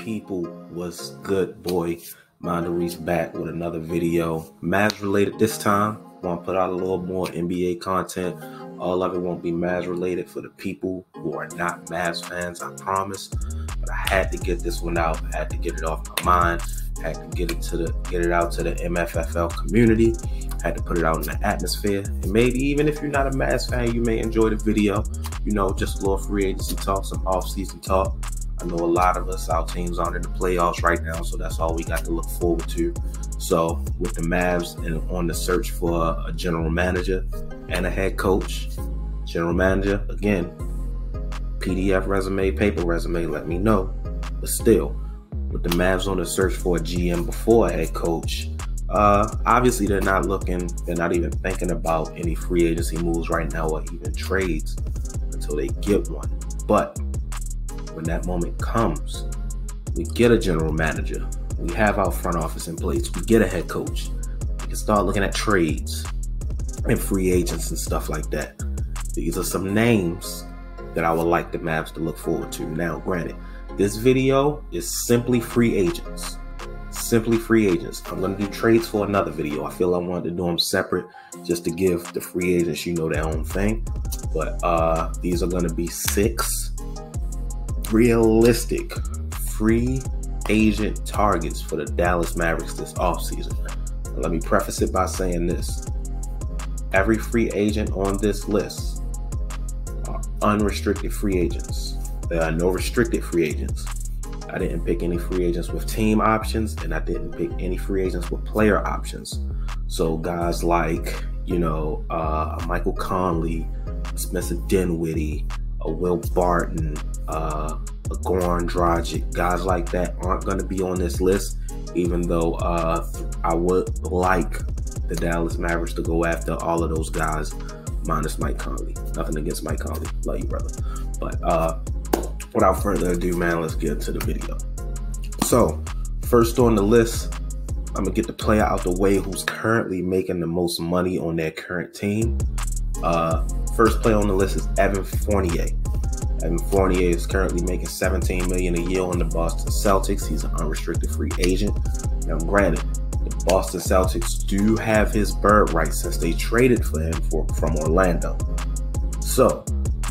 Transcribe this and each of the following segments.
people, what's good, boy? MindOfReese back with another video, Mavs related this time. Want to put out a little more NBA content. All of it won't be Mavs related for the people who are not Mavs fans, I promise. But I had to get this one out. I had to get it off my mind. I had to get it out to the MFFL community. I had to put it out in the atmosphere. And maybe even if you're not a Mavs fan, you may enjoy the video. You know, just a little free agency talk, some off-season talk. I know a lot of us, our teams aren't in the playoffs right now, so that's all we got to look forward to. So with the Mavs and on the search for a general manager and a head coach, general manager, again, PDF resume, paper resume, let me know. But still, with the Mavs on the search for a GM before a head coach, obviously they're not even thinking about any free agency moves right now or even trades until they get one. But when that moment comes, we get a general manager, we have our front office in place, we get a head coach, we can start looking at trades and free agents and stuff like that. These are some names that I would like the Mavs to look forward to. Now, granted, this video is simply free agents. Simply free agents. I'm going to do trades for another video. I feel I wanted to do them separate just to give the free agents, their own thing. But these are going to be 6 realistic free agent targets for the Dallas Mavericks this offseason. Let me preface it by saying this. Every free agent on this list are unrestricted free agents. There are no restricted free agents. I didn't pick any free agents with team options, and I didn't pick any free agents with player options. So guys like, Michael Conley, Spencer Dinwiddie, Will Barton, Goran Dragic, guys like that aren't going to be on this list, even though I would like the Dallas Mavericks to go after all of those guys, minus Mike Conley. Nothing against Mike Conley. Love you, brother. But without further ado, man, let's get into the video. So, first on the list, I'm going to get the player out the way who's currently making the most money on their current team. First player on the list is Evan Fournier. Evan Fournier is currently making $17 million a year on the Boston Celtics. He's an unrestricted free agent. Now, granted, the Boston Celtics do have his bird rights since they traded for him from Orlando. So,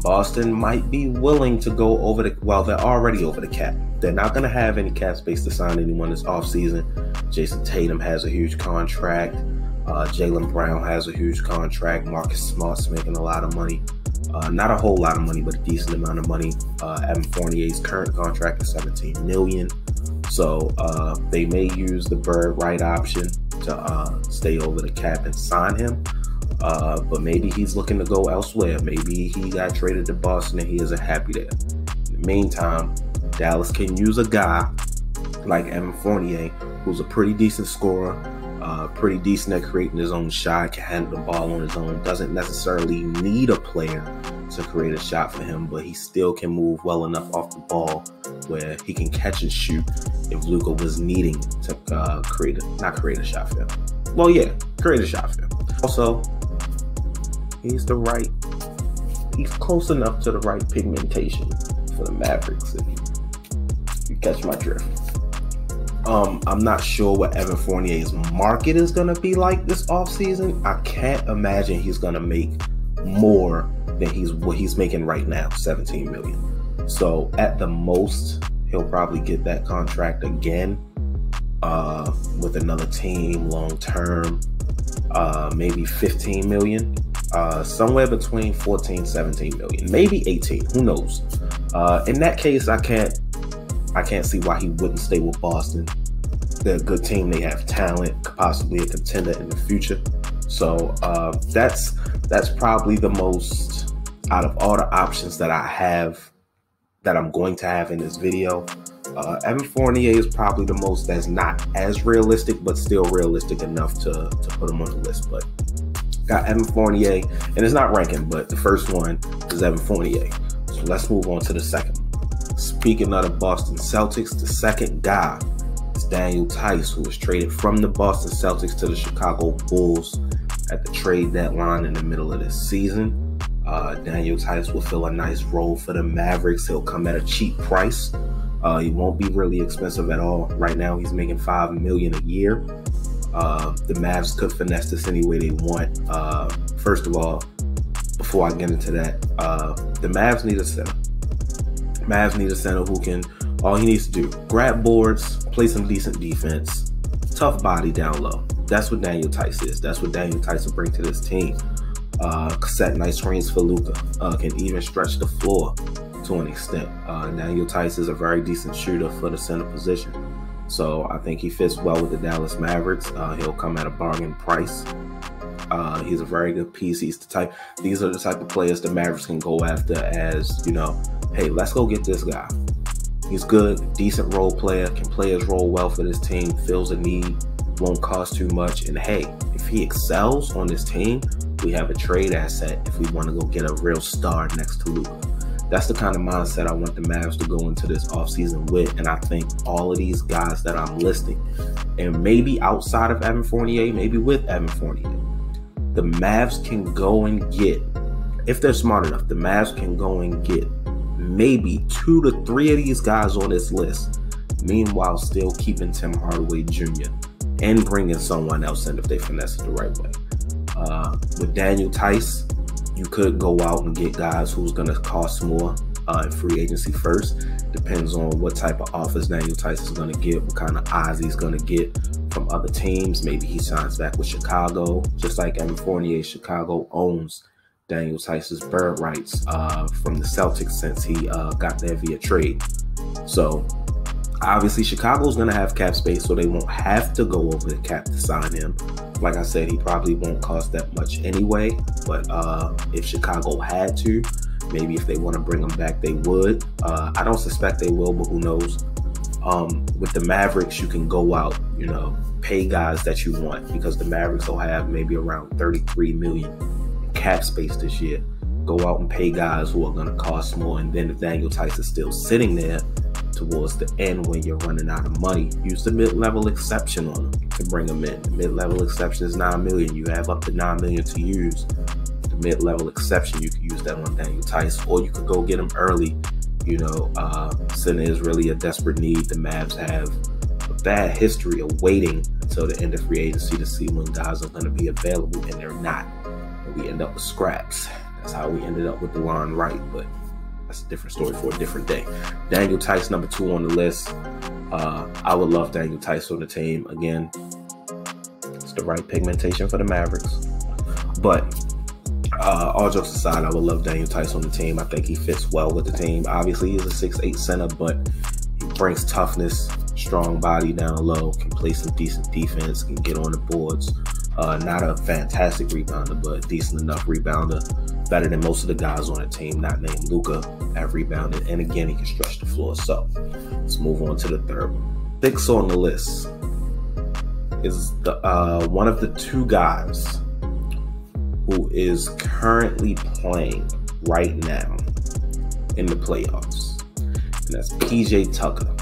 Boston might be willing to go over they're already over the cap. They're not going to have any cap space to sign anyone this offseason. Jason Tatum has a huge contract. Jaylen Brown has a huge contract. Marcus Smart's making a lot of money. Not a whole lot of money, but a decent amount of money. Evan Fournier's current contract is $17 million. So they may use the bird right option to stay over the cap and sign him. But maybe he's looking to go elsewhere. Maybe he got traded to Boston and he isn't happy there. In the meantime, Dallas can use a guy like Evan Fournier, who's a pretty decent scorer, pretty decent at creating his own shot, can handle the ball on his own, doesn't necessarily need a player to create a shot for him, but he still can move well enough off the ball where he can catch and shoot if Luka was needing to create a shot for him. Well, yeah, create a shot for him. Also, he's close enough to the right pigmentation for the Mavericks, if you catch my drift. I'm not sure what Evan Fournier's market is going to be like this offseason. I can't imagine he's going to make more than what he's making right now, $17 million. So at the most, he'll probably get that contract again with another team long term, maybe $15 million, somewhere between 14, 17 million, maybe 18, who knows. In that case, I can't see why he wouldn't stay with Boston. They're a good team. They have talent, possibly a contender in the future. So that's probably the most out of all the options that I have, that I'm going to have in this video. Evan Fournier is probably the most that's not as realistic, but still realistic enough to put him on the list. But got Evan Fournier, and it's not ranking, but the first one is Evan Fournier. So let's move on to the second. Speaking of the Boston Celtics, the second guy is Daniel Theis, who was traded from the Boston Celtics to the Chicago Bulls at the trade deadline in the middle of this season. Daniel Theis will fill a nice role for the Mavericks. He'll come at a cheap price. He won't be really expensive at all. Right now, he's making $5 million a year. The Mavs could finesse this any way they want. First of all, before I get into that, the Mavs need a center. Mavs need a center who can, all he needs to do, grab boards, play some decent defense, tough body down low. That's what Daniel Theis is. That's what Daniel Theis will bring to this team. Set nice screens for Luka. Can even stretch the floor to an extent. Daniel Theis is a very decent shooter for the center position. So I think he fits well with the Dallas Mavericks. He'll come at a bargain price. He's a very good piece. These are the type of players the Mavericks can go after as, you know, hey, let's go get this guy. He's good, decent role player, can play his role well for this team, fills a need, won't cost too much. And hey, if he excels on this team, we have a trade asset if we want to go get a real star next to Luka. That's the kind of mindset I want the Mavs to go into this offseason with. And I think all of these guys that I'm listing, and maybe outside of Evan Fournier, maybe with Evan Fournier, the Mavs can go and get, if they're smart enough, the Mavs can go and get maybe 2 to 3 of these guys on this list, meanwhile still keeping Tim Hardaway Jr. and bringing someone else in if they finesse it the right way. With Daniel Theis, you could go out and get guys who's going to cost more in free agency first. Depends on what type of offers Daniel Theis is going to get, what kind of eyes he's going to get from other teams. Maybe he signs back with Chicago. Just like Evan Fournier, Chicago owns Daniel Theis's bird rights from the Celtics since he got there via trade. So obviously Chicago's going to have cap space, so they won't have to go over the cap to sign him. Like I said, he probably won't cost that much anyway, but if Chicago had to, maybe if they want to bring him back, they would. I don't suspect they will, but who knows? With the Mavericks, you can go out, you know, pay guys that you want, because the Mavericks will have maybe around $33 million cap space this year. Go out and pay guys who are going to cost more, and then if Daniel Theis is still sitting there towards the end when you're running out of money, use the mid-level exception on them to bring them in. The mid-level exception is $9 million. You have up to $9 million to use. The mid-level exception, you could use that on Daniel Theis, or you could go get him early. You know, center is really a desperate need. The Mavs have a bad history of waiting until the end of free agency to see when guys are going to be available, and they're not. And we end up with scraps. That's how we ended up with DeLon Wright, but that's a different story for a different day. Daniel Theis, number 2 on the list. I would love Daniel Theis on the team. Again, it's the right pigmentation for the Mavericks. But all jokes aside, I would love Daniel Theis on the team. I think he fits well with the team. Obviously, he's a 6'8" center, but he brings toughness, strong body down low, can play some decent defense, can get on the boards. Not a fantastic rebounder, but decent enough rebounder. Better than most of the guys on the team, not named Luka, have rebounded. And again, he can stretch the floor. So let's move on to the third one. 6 on the list is the one of the 2 guys who is currently playing right now in the playoffs. And that's PJ Tucker.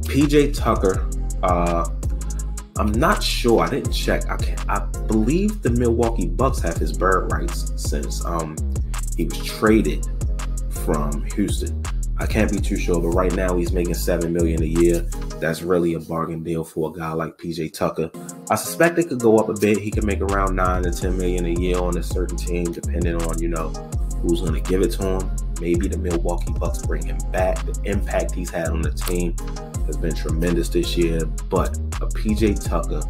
PJ Tucker, I'm not sure. I didn't check. I believe the Milwaukee Bucks have his bird rights since he was traded from Houston. I can't be too sure, but right now he's making $7 million a year. That's really a bargain deal for a guy like PJ Tucker. I suspect it could go up a bit. He could make around $9 to $10 million a year on a certain team, depending on, you know, who's going to give it to him. Maybe the Milwaukee Bucks bring him back. The impact he's had on the team has been tremendous this year, but a PJ Tucker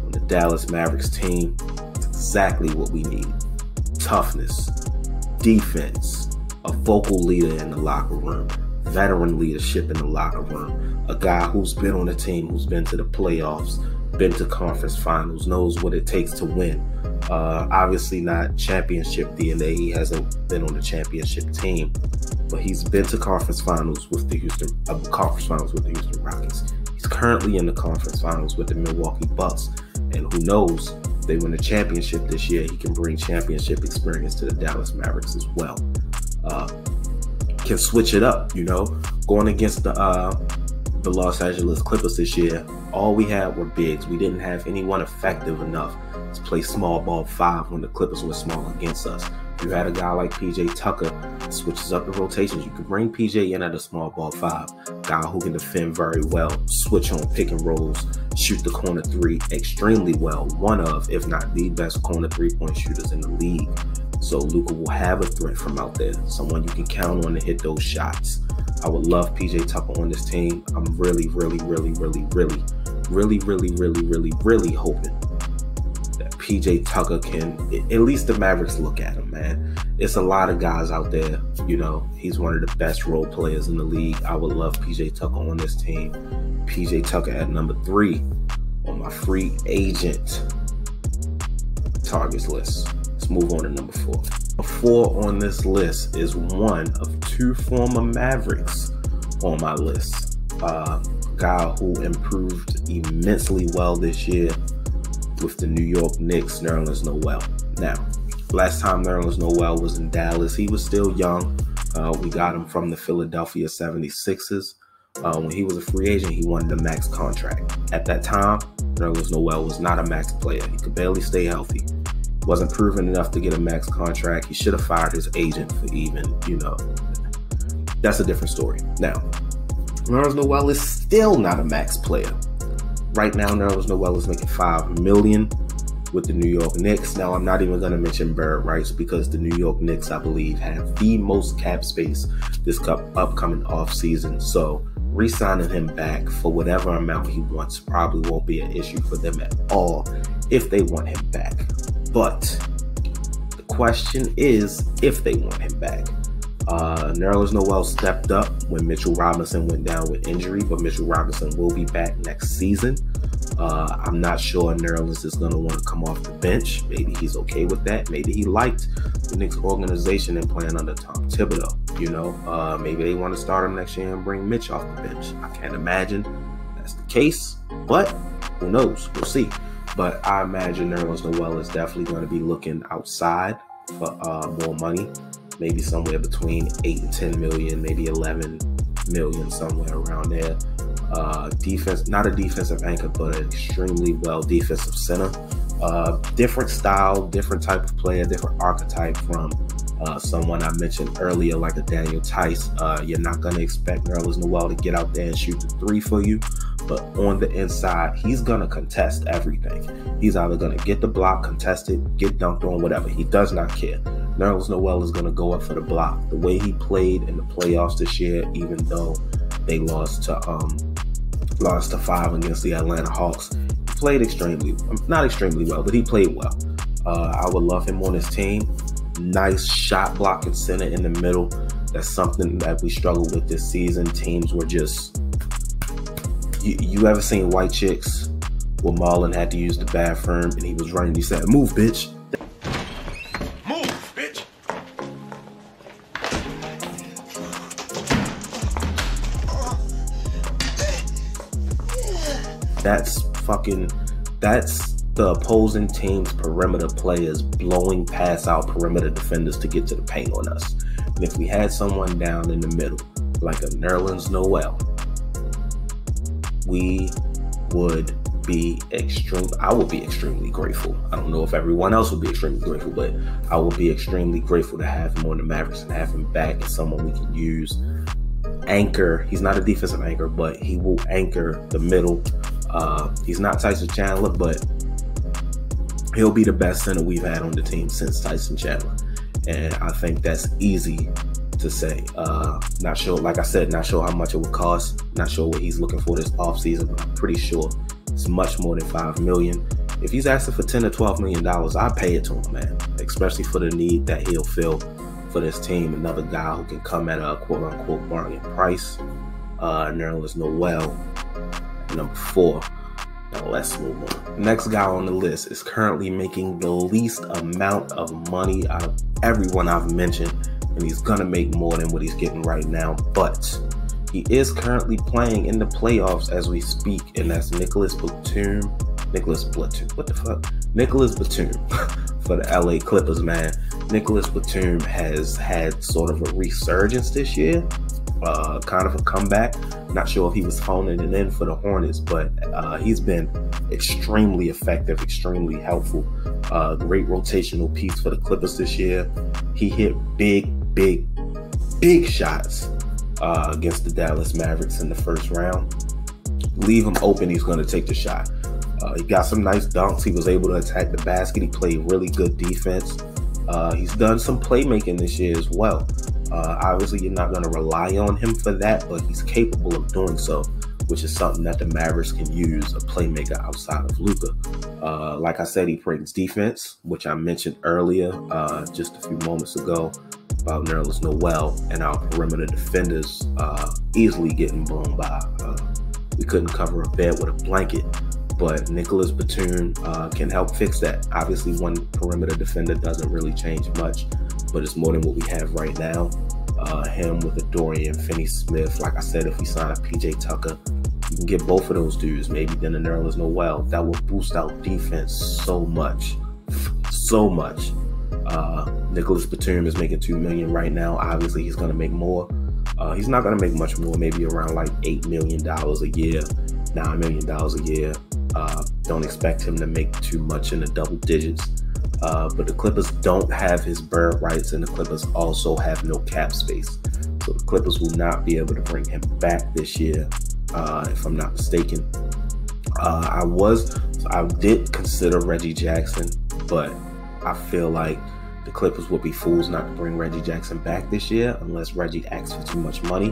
on the Dallas Mavericks team is exactly what we need. Toughness, defense, a vocal leader in the locker room, veteran leadership in the locker room, a guy who's been on the team, who's been to the playoffs, been to conference finals, knows what it takes to win. Obviously not championship DNA. He hasn't been on the championship team, but he's been to conference finals with the Houston Rockets. He's currently in the conference finals with the Milwaukee Bucks, and who knows, they win the championship this year, he can bring championship experience to the Dallas Mavericks as well. Can switch it up, you know, going against the Los Angeles Clippers this year. All we had were bigs. We didn't have anyone effective enough to play small ball 5 when the Clippers were small against us. You had a guy like PJ Tucker, switches up the rotations. You could bring PJ in at a small ball 5, guy who can defend very well, switch on pick and rolls, shoot the corner 3 extremely well. One of, if not the best corner 3-point shooters in the league. So Luka will have a threat from out there, someone you can count on to hit those shots. I would love PJ Tucker on this team. I'm really hoping that PJ Tucker can, at least the Mavericks look at him, man. It's a lot of guys out there, you know, he's one of the best role players in the league. I would love PJ Tucker on this team. PJ Tucker at number 3 on my free agent targets list. Let's move on to number 4. Number 4 on this list is one of 2 former Mavericks on my list. Guy who improved immensely well this year with the New York Knicks, Nerlens Noel. Now, last time Nerlens Noel was in Dallas, he was still young. We got him from the Philadelphia 76ers. When he was a free agent, he wanted a max contract. At that time, Nerlens Noel was not a max player. He could barely stay healthy. Wasn't proven enough to get a max contract. He should have fired his agent for even, you know, that's a different story. Now, Nerlens Noel is still not a max player. Right now, Nerlens Noel is making $5 million with the New York Knicks. Now, I'm not even going to mention bird rights because the New York Knicks, I believe, have the most cap space this upcoming offseason. So, re-signing him back for whatever amount he wants probably won't be an issue for them at all if they want him back. But the question is if they want him back. Nerlens Noel stepped up when Mitchell Robinson went down with injury, but Mitchell Robinson will be back next season. I'm not sure Nerlens is going to want to come off the bench. Maybe he's okay with that. Maybe he liked the Knicks organization and playing under Tom Thibodeau. You know, maybe they want to start him next year and bring Mitch off the bench. I can't imagine that's the case, but who knows? We'll see. But I imagine Nerlens Noel is definitely going to be looking outside for more money. Maybe somewhere between 8 and 10 million, maybe 11 million, somewhere around there. Defense, not a defensive anchor, but an extremely well defensive center. Different style, different type of player, different archetype from someone I mentioned earlier, like a Daniel Tice. You're not going to expect Nerlens Noel to get out there and shoot the 3 for you, but on the inside, he's going to contest everything. He's either going to get the block, contest it, get dunked on, whatever. He does not care. Nerlens Noel is going to go up for the block. The way he played in the playoffs this year, even though they lost to 5 against the Atlanta Hawks, he played not extremely well, but he played well. I would love him on his team. Nice shot blocking center in the middle. That's something that we struggled with this season. Teams were just, you ever seen White Chicks where Marlon had to use the bathroom and he was running, he said, "Move, bitch." That's the opposing team's perimeter players blowing past our perimeter defenders to get to the paint on us. And if we had someone down in the middle, like a Nerlens Noel, I would be extremely grateful. I don't know if everyone else would be extremely grateful, but I would be extremely grateful to have him on the Mavericks and have him back as someone we can use. Anchor. He's not a defensive anchor, but he will anchor the middle. He's not Tyson Chandler, but he'll be the best center we've had on the team since Tyson Chandler. And I think that's easy to say. Not sure, like I said, not sure how much it would cost. Not sure what he's looking for this offseason, but I'm pretty sure it's much more than $5 million. If he's asking for $10 to $12 million, I'd pay it to him, man. Especially for the need that he'll fill for this team. Another guy who can come at a quote-unquote bargain price. Nerlens Noel, number 4. Now let's move on. Next guy on the list is currently making the least amount of money out of everyone I've mentioned, and he's gonna make more than what he's getting right now, but he is currently playing in the playoffs as we speak, and that's Nicholas Batum for the LA Clippers, man. Nicholas Batum has had sort of a resurgence this year, kind of a comeback. Not sure if he was phoning it in for the Hornets, but he's been extremely effective, extremely helpful Great rotational piece for the Clippers this year. He hit big shots against the Dallas Mavericks in the first round. Leave him open, he's going to take the shot. He got some nice dunks. He was able to attack the basket. He played really good defense. He's done some playmaking this year as well. Obviously, you're not going to rely on him for that, but he's capable of doing so, which is something that the Mavericks can use, a playmaker outside of Luka. Like I said, he brings defense, which I mentioned earlier just a few moments ago about Nerlens Noel and our perimeter defenders easily getting blown by. We couldn't cover a bed with a blanket, but Nicholas Batum can help fix that. Obviously, one perimeter defender doesn't really change much, but it's more than what we have right now. Him with a Dorian Finney-Smith. Like I said, if we sign a PJ Tucker, you can get both of those dudes, maybe then a Nerlens Noel. That will boost our defense so much. Nicholas Batum is making $2 million right now. Obviously, he's going to make more. He's not going to make much more, maybe around like $8 million a year, $9 million a year. Don't expect him to make too much in the double digits. But the Clippers don't have his bird rights, and the Clippers also have no cap space. So the Clippers will not be able to bring him back this year, if I'm not mistaken. I did consider Reggie Jackson, but I feel like the Clippers would be fools not to bring Reggie Jackson back this year unless Reggie asks for too much money,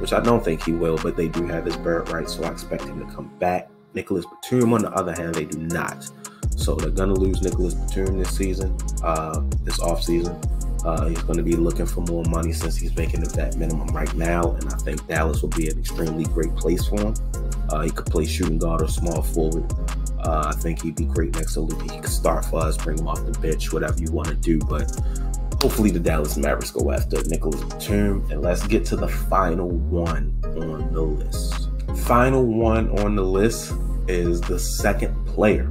which I don't think he will, but they do have his bird rights, so I expect him to come back. Nicholas Batum, on the other hand, they do not. So they're going to lose Nicholas Batum this season, this offseason. He's going to be looking for more money since he's making the vet minimum right now, and I think Dallas will be an extremely great place for him. He could play shooting guard or small forward. I think he'd be great next to Luka. He could start for us, bring him off the bench, whatever you want to do, but hopefully the Dallas Mavericks go after Nicholas Batum. And let's get to the final one on the list. Final one on the list is the second player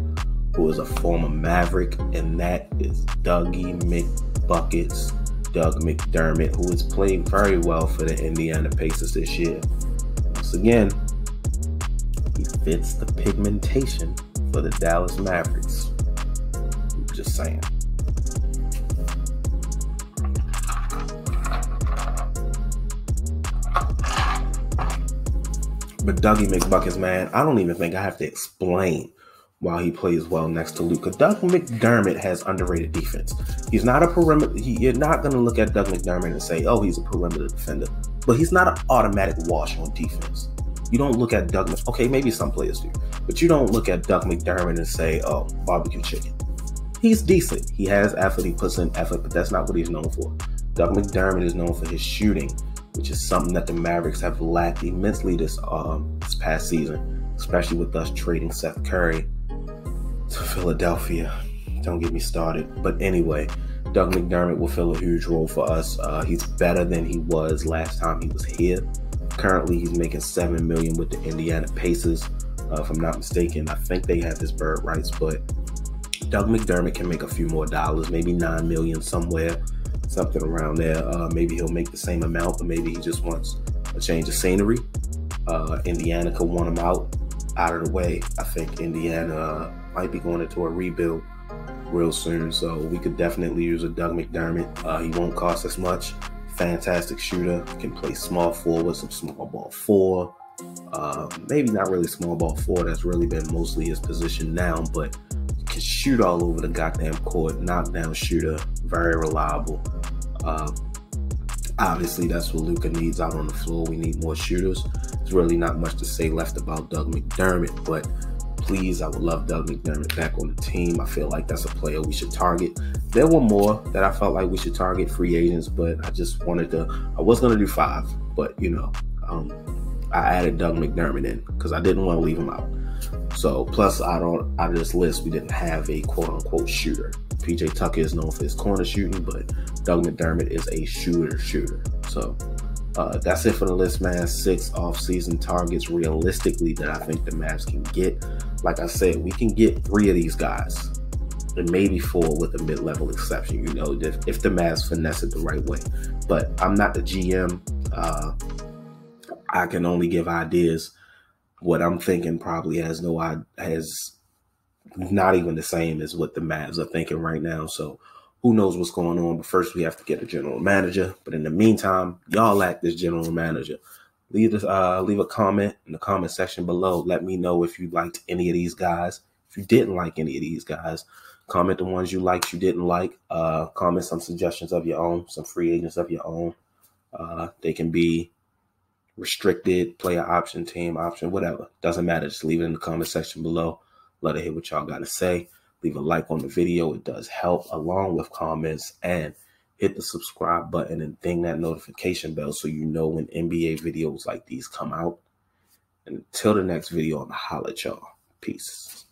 who is a former Maverick, and that is Dougie McBuckets, Doug McDermott, who has played very well for the Indiana Pacers this year. Once again, he fits the pigmentation for the Dallas Mavericks. I'm just saying. But Dougie McBuckets, man, I don't even think I have to explain why he plays well next to Luka. Doug McDermott has underrated defense. He's not a perimeter. You're not going to look at Doug McDermott and say, oh, he's a perimeter defender. But he's not an automatic wash on defense. You don't look at Doug, okay, maybe some players do, but you don't look at Doug McDermott and say, oh, barbecue chicken. He's decent. He has effort. He puts in effort, but that's not what he's known for. Doug McDermott is known for his shooting, which is something that the Mavericks have lacked immensely this past season, especially with us trading Seth Curry to Philadelphia. Don't get me started. But anyway, Doug McDermott will fill a huge role for us. He's better than he was last time he was here. Currently, he's making $7 million with the Indiana Pacers. If I'm not mistaken, I think they have his bird rights, but Doug McDermott can make a few more dollars, maybe $9 million somewhere, something around there. Maybe he'll make the same amount, but maybe he just wants a change of scenery. Indiana could want him out of the way. I think Indiana might be going into a rebuild real soon, so we could definitely use a Doug McDermott. He won't cost us much. Fantastic shooter, can play small forward, some small ball four. Maybe not really small ball four. That's really been mostly his position now, but can shoot all over the goddamn court. Knockdown shooter, very reliable. Obviously, that's what Luka needs out on the floor. We need more shooters. There's really not much to say left about Doug McDermott, but please, I would love Doug McDermott back on the team. I feel like that's a player we should target. There were more that I felt like we should target, free agents, but I just wanted to, I was going to do 5, but you know, I added Doug McDermott in because I didn't want to leave him out. So plus out of this list, we didn't have a quote unquote shooter. PJ Tucker is known for his corner shooting, but Doug McDermott is a shooter. So that's it for the list, man. 6 off-season targets realistically that I think the Mavs can get. Like I said, we can get 3 of these guys, and maybe 4 with a mid-level exception, you know, if the Mavs finesse it the right way. But I'm not the GM. I can only give ideas. What I'm thinking probably has not even the same as what the Mavs are thinking right now. So who knows what's going on? But first we have to get a general manager. But in the meantime, y'all lack this general manager. Leave a comment in the comment section below. Let me know if you liked any of these guys. If you didn't like any of these guys, comment the ones you liked, you didn't like. Comment some suggestions of your own, some free agents of your own. They can be restricted, player option, team option, whatever. Doesn't matter. Just leave it in the comment section below. Let it hear what y'all got to say. Leave a like on the video. It does help, along with comments, and hit the subscribe button and ding that notification bell so you know when NBA videos like these come out. And until the next video, I'm going to holler at y'all. Peace.